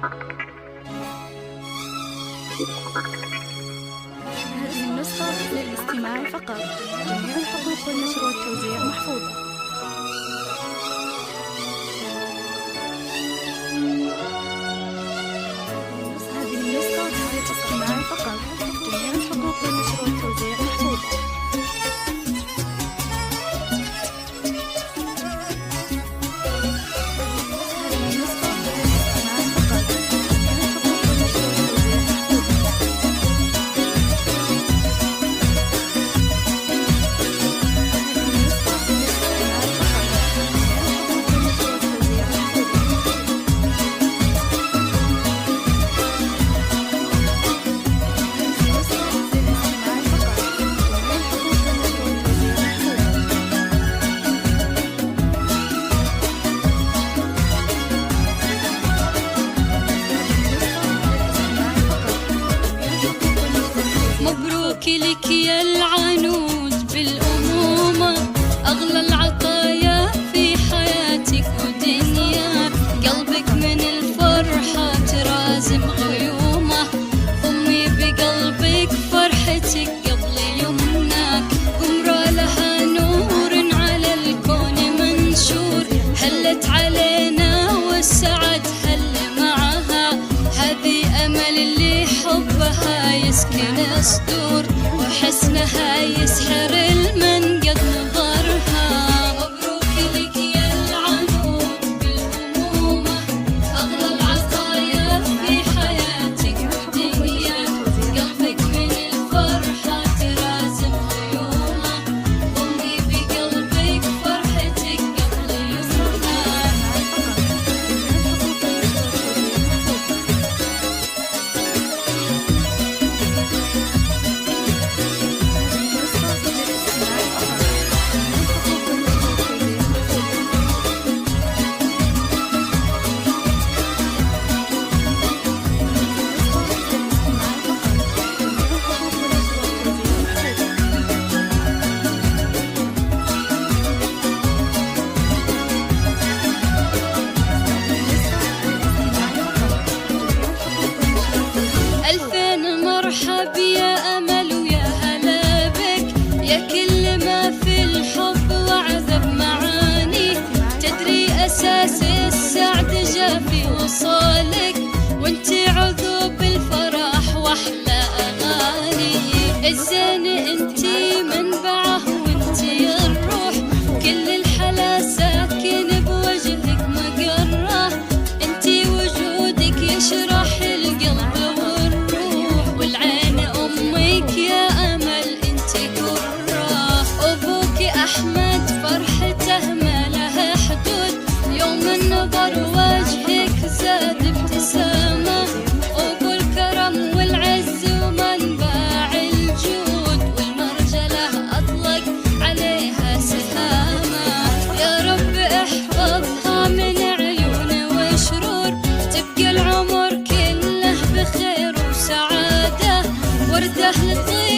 هذه النسخة للاستماع فقط. جميع الحقوق والنشر والتوزيع محفوظة. هذه النسخة للاستماع فقط. جميع الحقوق والنشر والتوزيع محفوظة. مبروك لك يا العنود بالأمومة، أغلى العطايا في حياتك ودنياك، قلبك من الفرحة ترازم غيومه، ضمي بقلبك فرحتك قبل يمناك، قمرة لها نور على الكون منشور، هلت علينا والسعد هل معها، هذه أمل اللي حبها يسكن صدور، وحسنها يسحر المن قد نظرها. مبروك لك يا العنود بالأمومة، أغلى العطايا في حياتك ودنياك، قلبك من الفرحة ترازم غيومه، ضمي بقلبك فرحتك قبل يمناك. ألفين مرحب يا أمل ويا هلا بك، يا كل ما في الحب وعذب معاني، تدري أساس السعد جا في وصالك، وانتي عذوب الفرح وأحلى أغاني، الزين انتي منبعه وانتي الروح، كل الحلا ساكن بوجهك مقره، انتي وجودك يشرح القلب والعين، أمك يا أمل انتي قرة، أبوك أحمد فرحته ما لها حدود، يوم النظر وجهك زاد ابتسامة، أبو الكرم والعز ومنبع الجود، والمرجلة أطلق عليها سهامة، يا رب احفظها من عيون وشرور، تبقى العمر كله بخير وسعادة، ورده لطيف